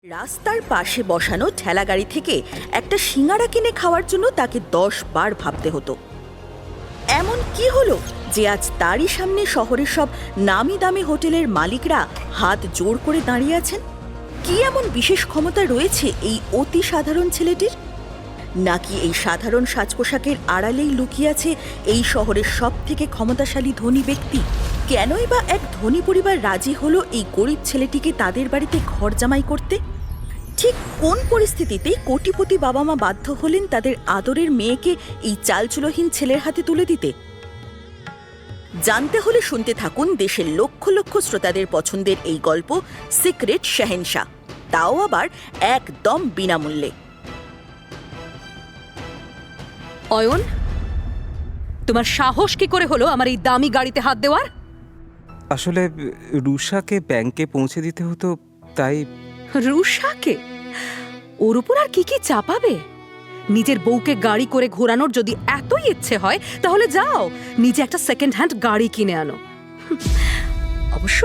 রাস্তার পাশে বসানো ঠেলাগাড়ি থেকে একটা সিঙ্গারা কিনে খাওয়ার জন্য তাকে 10 বার ভাবতে হতো। এমন কি হলো যে আজ তারই সামনে শহরের সব নামি দামি হোটেলের মালিকরা হাত জোড় করে দাঁড়িয়ে আছেন? কি এমন বিশেষ ক্ষমতা রয়েছে এই অতি সাধারণ ছেলেটির? নাকি এই সাধারণ সাজ পোশাকের আড়ালেই লুকিয়ে আছে এই শহরের সব থেকে ক্ষমতাশালী ধনী ব্যক্তি? কেনই বা এক ধনী পরিবার রাজি হলো এই গরিব ছেলেটিকে তাদের বাড়িতে ঘর জামাই করতে? ঠিক কোন পরিস্থিতিতে কোটিপতি বাবা মা বাধ্য হলেন তাদের আদরের মেয়েকে এই চালচুলোহীন ছেলের হাতে তুলে দিতে? জানতে হলে শুনতে থাকুন দেশের লক্ষ লক্ষ শ্রোতাদের পছন্দের এই গল্প সিক্রেট শাহেনশা, তাও আবার একদম বিনামূল্যে। অয়ন, তোমার সাহস কি করে হলো আমার এই দামি গাড়িতে হাত দেওয়ার? আসলে রুষাকে ব্যাংকে পৌঁছে দিতে হতো, তাই। রুষাকে? ওর উপর আর কি কি চাপাবে? নিজের বউকে গাড়ি করে ঘোরানোর যদি এতই ইচ্ছে হয় তাহলে যাও নিজে একটা সেকেন্ড হ্যান্ড গাড়ি কিনে আনো। অবশ্য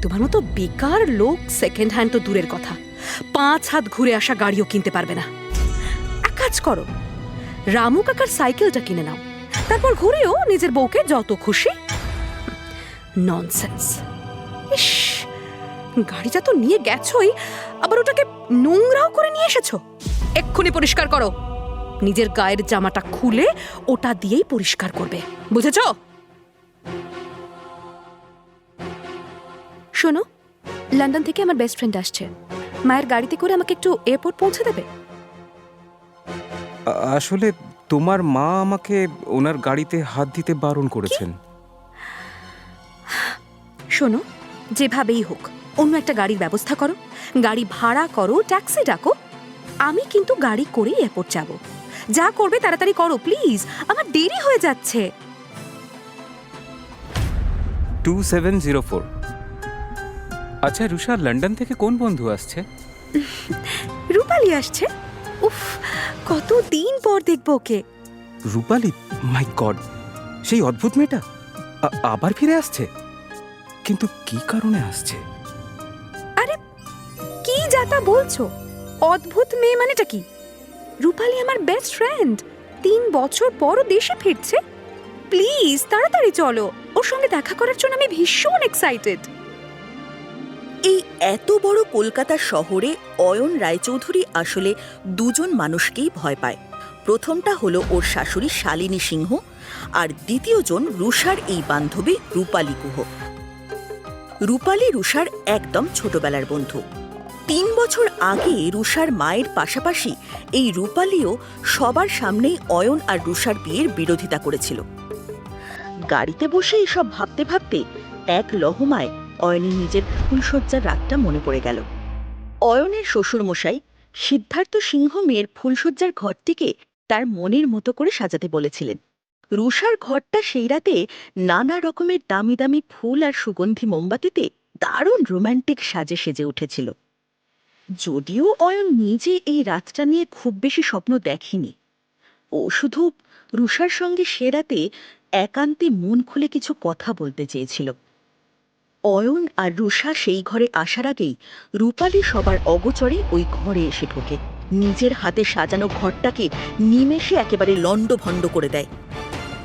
তোমার মতো বেকার লোক সেকেন্ড হ্যান্ড তো দূরের কথা, 5 হাত ঘুরে আসা গাড়িও কিনতে পারবে না। এক কাজ করো, রামু কাকার সাইকেলটা কিনে নাও, তারপর ঘুরেও নিজের বউকে যত খুশি। ননসেন্স। ইস, গাড়িটা তো নিয়ে গেছোই, আবার ওটাকে নোংরাও করে নিয়ে এসেছো। এক্ষুনি পরিষ্কার করো। নিজের গায়ের জামাটা খুলে ওটা দিয়েই পরিষ্কার করবে, বুঝেছ? শোনো, লন্ডন থেকে আমার বেস্ট ফ্রেন্ড আসছে, মায়ের গাড়িতে করে আমাকে একটু এয়ারপোর্ট পৌঁছে দেবে? আসলে তোমার মা আমাকে ওনার গাড়িতে হাত দিতে বারণ করেছেন। শোনো, যেভাবেই হোক অন্য একটা গাড়ির ব্যবস্থা করো, গাড়ি ভাড়া করো, ট্যাক্সি ডাকো। আমি কিন্তু গাড়ি করেই এয়ারপোর্ট যাব। যা করবে তাড়াতাড়ি করো প্লিজ, আমার দেরি হয়ে যাচ্ছে। 2704। আচ্ছা রুষা, লন্ডন থেকে কোন বন্ধু আসছে? রূপালী আসছে। উফ, কতদিন পর দেখবো ওকে। রূপালী? মাই গড, সেই অদ্ভুত মেয়েটা আবার ফিরে আসছে? কিন্তু কি কারণে আসছে? আরে কি যাতা বলছো? অদ্ভুত মেয়ে মানেটা কি? রূপালী আমার বেস্ট ফ্রেন্ড, 3 বছর পরও দেশে ফিরছে। প্লিজ তাড়াতাড়ি চলো, ওর সঙ্গে দেখা করার জন্য আমি ভীষণ এক্সাইটেড। এই এত বড় কলকাতা শহরে অয়ন রায়চৌধুরী আসলে দুজন মানুষকেই ভয় পায়। প্রথমটা হলো ওর শাশুড়ি শালিনী সিংহ, আর দ্বিতীয়জন রুষার এই বান্ধবী রূপালী গুহ। রূপালী রুষার একদম ছোটবেলার বন্ধু। 3 বছর আগে রুষার মায়ের পাশাপাশি এই রূপালীও সবার সামনেই অয়ন আর রুষার বিয়ের বিরোধিতা করেছিল। গাড়িতে বসে এসব ভাবতে ভাবতে এক লহমায় অয়নের নিজের ফুলশয্যার রাতটা মনে পড়ে গেল। অয়নের শ্বশুরমশাই সিদ্ধার্থ সিংহ মেয়ের ফুলশয্যার ঘরটিকে তার মনের মতো করে সাজাতে বলেছিলেন। রুষার ঘরটা সেই রাতে নানা রকমের দামি দামি ফুল আর সুগন্ধি মোমবাতিতে দারুণ রোম্যান্টিক সাজে সেজে উঠেছিল। যদিও অয়ন নিজে এই রাতটা নিয়ে খুব বেশি স্বপ্ন দেখেনি, ও শুধু রুষার সঙ্গে সে রাতে একান্তে মন খুলে কিছু কথা বলতে চেয়েছিল। অয়ন আর রুষা সেই ঘরে আসার আগেই রূপালী সবার অগোচরে ওই ঘরে এসে ঢোকে। নিজের হাতে সাজানো ঘরটাকে নিমেষে একেবারে লণ্ডভণ্ড করে দেয়।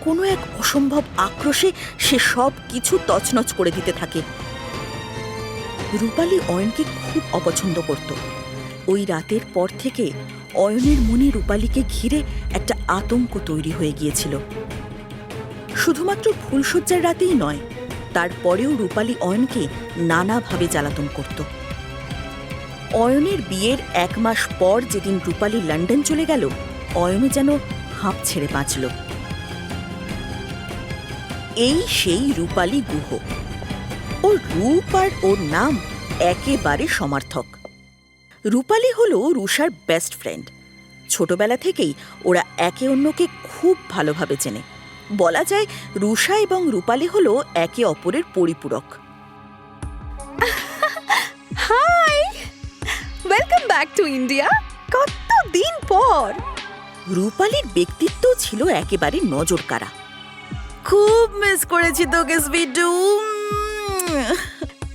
কোনো এক অসম্ভব আক্রোশে সে সব কিছু তছনছ করে দিতে থাকে। রূপালী অয়নকে খুব অপছন্দ করত। ওই রাতের পর থেকে অয়নের মনে রূপালীকে ঘিরে একটা আতঙ্ক তৈরি হয়ে গিয়েছিল। শুধুমাত্র ফুলশয্যার রাতেই নয়, তারপরেও রূপালী অয়নকে নানাভাবে জ্বালাতন করত। অয়নের বিয়ের 1 মাস পর যেদিন রূপালী লন্ডন চলে গেল, অয়নও যেন হাঁপ ছেড়ে বাঁচল। এই সেই রূপালী গুহ। ওর রূপ আর ওর নাম একেবারে সমার্থক। রূপালী হলো রুষার বেস্ট ফ্রেন্ড। ছোটবেলা থেকেই ওরা একে অন্যকে খুব ভালোভাবে চেনে। বলা যায় রুষা এবং রূপালী হলো একে অপরের পরিপূরক। Hi, welcome back to India. কতদিন পর। রূপালীর ব্যক্তিত্ব ছিল একেবারে নজর কাড়া। খুব মিস করেছি তোকে সুইটু।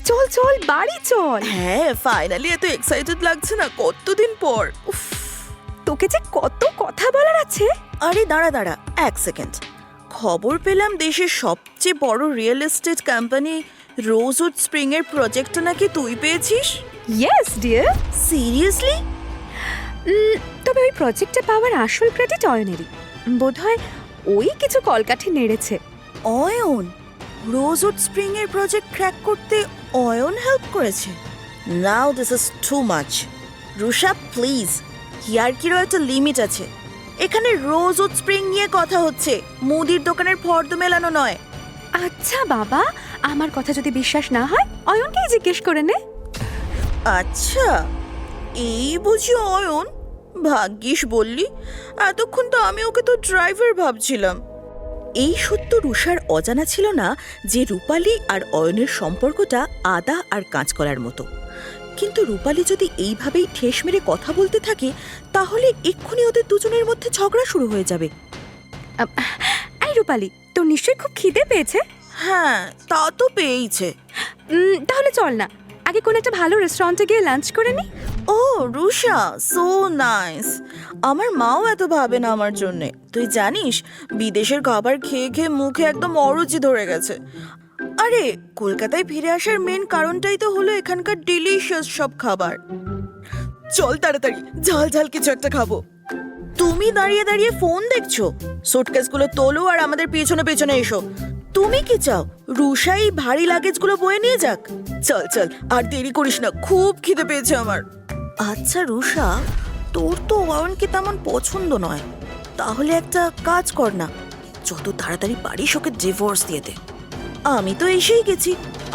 চল চল বাড়ি চল। হ্যাঁ, ফাইনালি এত এক্সাইটেড লাগছে না কতদিন পর। উফ, তোকে যে কত কথা বলার আছে। আরে দাঁড়া দাঁড়া, এক সেকেন্ড। খবর পেলাম দেশের সবচেয়ে বড় real estate company rosewood spring এর প্রজেক্টটা নাকি তুই পেয়েছিস। Yes dear. সিরিয়াসলি? তবে ওই প্রজেক্টে পাওয়ার আসল ক্রেডিট অয়নেরই। বোধহয় ওই কিছু কলকাঠি নেড়েছে। অয়ন রোজউড স্প্রিং এর প্রজেক্ট ক্র্যাক করতে অয়ন হেল্প করেছে? Now this is too much. Rusha please, ইয়ার্কিরও একটা লিমিট আছে। এখানে রোজউড স্প্রিং নিয়ে কথা হচ্ছে, মুদির দোকানের ফর্দ মেলানো নয়। আচ্ছা বাবা, আমার কথা যদি বিশ্বাস না হয় অয়নকেই জিজ্ঞেস করে নে। আচ্ছা, এই বুঝি অয়ন? ভাগ্যিস বললি, এতক্ষণ তো আমি ওকে তো ড্রাইভার ভাবছিলাম। এই সত্য রুষার অজানা ছিল না যে রূপালী আর অয়নের সম্পর্কটা আদা আর কাঁচকলার মতো। কিন্তু রূপালী যদি এইভাবেই ঠেস মেরে কথা বলতে থাকে তাহলে এক্ষুনি ওদের দুজনের মধ্যে ঝগড়া শুরু হয়ে যাবে। এই রূপালী, তোর নিশ্চয়ই খুব খিদে পেয়েছে। হ্যাঁ, তা তো পেয়েইছে। তাহলে চল না আগে কোন একটা ভালো রেস্টুরেন্টে গিয়ে লাঞ্চ করে নি। ও রুষা, সো নাইস। আমার মাও এত ভাবে না আমার জন্যে। তুই জানিস, বিদেশের খাবার খেয়ে খেয়ে মুখে একদম অরুচি ধরে গেছে। আরে কলকাতায় ফিরে আসার মেন কারণটাই তো হলো এখানকার ডিলিশিয়াস সব খাবার। চল তাড়াতাড়ি ঝাল ঝাল কিছু একটা খাবো। তুমি দাঁড়িয়ে দাঁড়িয়ে ফোন দেখছো? সুটকেসগুলো তোলো আর আমাদের পেছনে পেছনে এসো। তুমি কি চাও রুষা এই ভারী লাগেজগুলো বয়ে নিয়ে যাক? চল চল, আর দেরি করিস না, খুব খিদে পেয়েছে আমার। আচ্ছা রুষা, তোর তো অয়নকে তেমন পছন্দ নয়, তাহলে একটা কাজ কর না, যত তাড়াতাড়ি পারিস ওকে ডিভোর্স দিয়ে দে। আমি তো এসেই গেছি,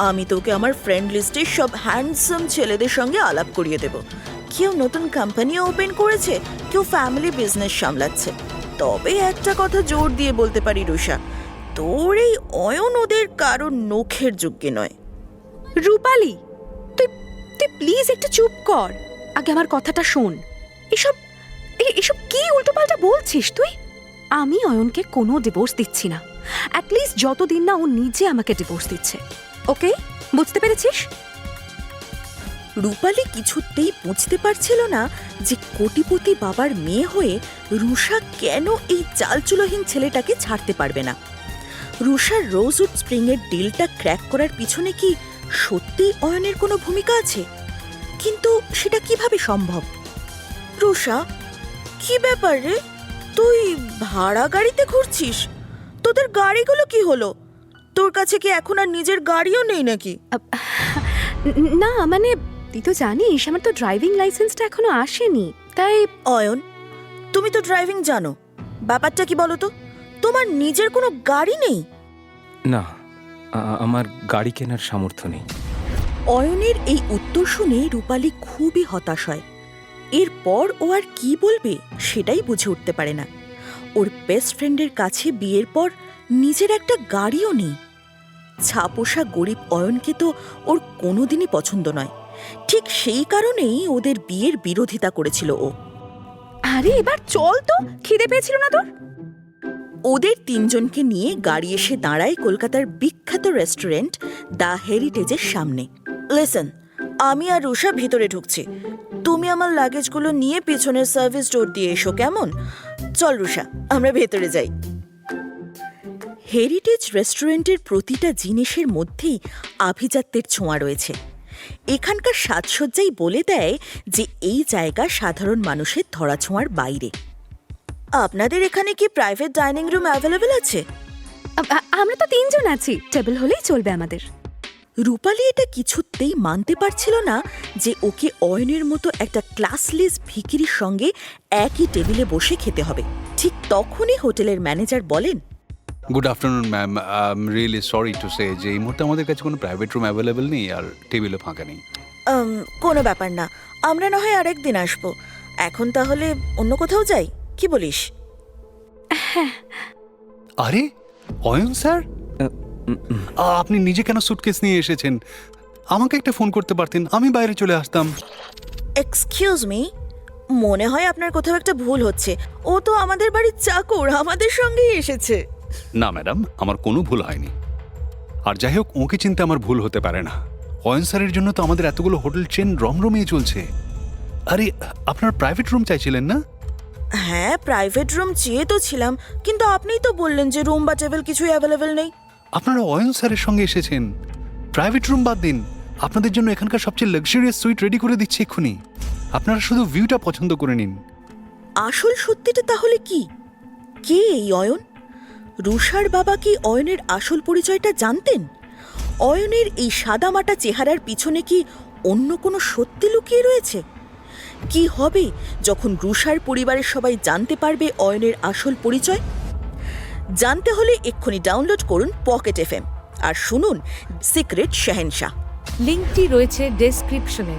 আমি তোকে আমার ফ্রেন্ড লিস্টের সব হ্যান্ডসাম ছেলেদের সঙ্গে আলাপ করিয়ে দেব। কেউ নতুন কোম্পানিও ওপেন করেছে, কেউ ফ্যামিলি বিজনেস সামলাচ্ছে। তবে একটা কথা জোর দিয়ে বলতে পারি রুষা, তোর এই অয়ন ওদের কারোর নখের যোগ্য নয়। রূপালী, তুই তুই প্লিজ একটু চুপ কর, আগে আমার কথাটা শোন। এসব এসব কি উল্টোপাল্টা বলছিস তুই? আমি অয়নকে কোনো ডিভোর্স দিচ্ছি না, অ্যাটলিস্ট যতদিন না ও নিজে আমাকে ডিভোর্স দিচ্ছে। ওকে, বুঝতে পেরেছিস? রূপালী কিছুতেই বুঝতে পারছিল না যে কোটিপতি বাবার মেয়ে হয়ে রুষা কেন এই চালচুলোহীন ছেলেটাকে ছাড়তে পারবে না। রুষার রোজউড স্প্রিং এর ডিলটা ক্র্যাক করার পিছনে কি সত্যিই অয়নের কোনো ভূমিকা আছে? কিন্তু সেটা কিভাবে সম্ভব? রুষা, কি ব্যাপার রে? তুই ভাড়া গাড়িতে ঘুরছিস? তোদের গাড়িগুলো কি হলো? তোর কাছে কি এখন আর নিজের গাড়িও নেই নাকি? না মানে, তুই তো জানিস আমার তো ড্রাইভিং লাইসেন্সটা এখনো আসেনি, তাই। অয়ন, তুমি তো ড্রাইভিং জানো, ব্যাপারটা কি বলো তো? তোমার নিজের কোনো গাড়ি নেই? না, আমার গাড়ি কেনার সামর্থ্য নেই। অয়নের এই উত্তর শুনে রূপালী খুবই হতাশ হয়। এরপর ও আর কি বলবে সেটাই বুঝে উঠতে পারে না। ওর বেস্ট ফ্রেন্ডের কাছে বিয়ের পর নিজের একটা গাড়িও নেই। ছাপোষা গরিব অয়নকে তো ওর কোনোদিনই পছন্দ নয়। ঠিক সেই কারণেই ওদের বিয়ের বিরোধিতা করেছিল ও। আরে এবার চল তো, খিদে পেয়েছিল না তোর? ওদের তিনজনকে নিয়ে গাড়ি এসে দাঁড়ায় কলকাতার বিখ্যাত রেস্টুরেন্ট দ্য হেরিটেজের সামনে। লিসেন, আমি আর রুষা ভিতরে ঢুকছি, তুমি আমার লাগেজগুলো নিয়ে পেছনের সার্ভিস ডোর দিয়ে এসো, কেমন? চল রুষা, আমরা ভেতরে যাই। হেরিটেজ রেস্টুরেন্টের প্রতিটা জিনিসের মধ্যেই আভিজাত্যের ছোঁয়া রয়েছে। এখানকার সাজসজ্জাই বলে দেয় যে এই জায়গা সাধারণ মানুষের ধরাছোঁয়ার বাইরে। আপনাদের এখানে কি প্রাইভেট ডাইনিং রুম অ্যাভেলেবল আছে? আমরা তো তিনজন আছি, টেবিল হলেই চলবে আমাদের। রূপালী এটা কিছুতেই মানতে পারছিল না যে ওকে অয়নের মতো একটা ক্লাসলেস ভিখিরির সঙ্গে একই টেবিলে বসে খেতে হবে। ঠিক তখনই হোটেলের ম্যানেজার বলেন, good afternoon ma'am, I am really sorry to say যে এই মুহূর্তে আমাদের কাছে কোনো প্রাইভেট রুম অ্যাভেলেবেল নেই আর টেবিলও ফাঁকা নেই। কোনো ব্যাপার না, আমরা না হয় আরেকদিন আসবো। এখন তাহলে অন্য কোথাও যাই, কি বলিস? আরে অয়ন স্যার, আপনি নিজে কেন সুটকেস নিয়ে এসেছেন? আমাকে একটা ফোন করতে পারতেন, আমি বাইরে চলে আসতাম। এক্সকিউজ মি, মনে হয় আপনার কোথাও একটা ভুল হচ্ছে। ও তো আমাদের বাড়ির চাকর, আমাদের সঙ্গেই এসেছে। না ম্যাডাম, আমার কোনো ভুল হয়নি। আর যাই হোক, ওকে চিনতে আমার ভুল হতে পারে না। অয়ন স্যারের জন্য তো আমাদের এতগুলো হোটেল চেন রমরমিয়ে চলছে। আরে আপনার প্রাইভেট রুম চাইছিলেন না? হ্যাঁ, প্রাইভেট রুম চেয়ে তো ছিলাম, কিন্তু আপনিই তো বললেন যে রুম বা টেবিল কিছুই অ্যাভেলেবেল নেই। আপনারা অয়ন স্যারের সঙ্গে এসেছেন, প্রাইভেট রুম বাদ দিন, আপনাদের জন্য এখানকার সবচেয়ে লাক্সারিয়াস সুইট রেডি করে দিচ্ছি এক্ষুনি। আপনারা শুধু ভিউটা পছন্দ করে নিন। আসল সত্যিটা তাহলে কি? কে এই অয়ন? রুষার বাবা কি অয়নের আসল পরিচয়টা জানতেন? অয়নের এই সাদামাটা চেহারার পিছনে কি অন্য কোনো সত্যি লুকিয়ে রয়েছে? কি হবে যখন রুষার পরিবারের সবাই জানতে পারবে অয়নের আসল পরিচয়? জানতে হলে এক্ষুনি ডাউনলোড করুন পকেট এফএম আর শুনুন সিক্রেট শাহেনশাহ। লিঙ্কটি রয়েছে ডেসক্রিপশনে।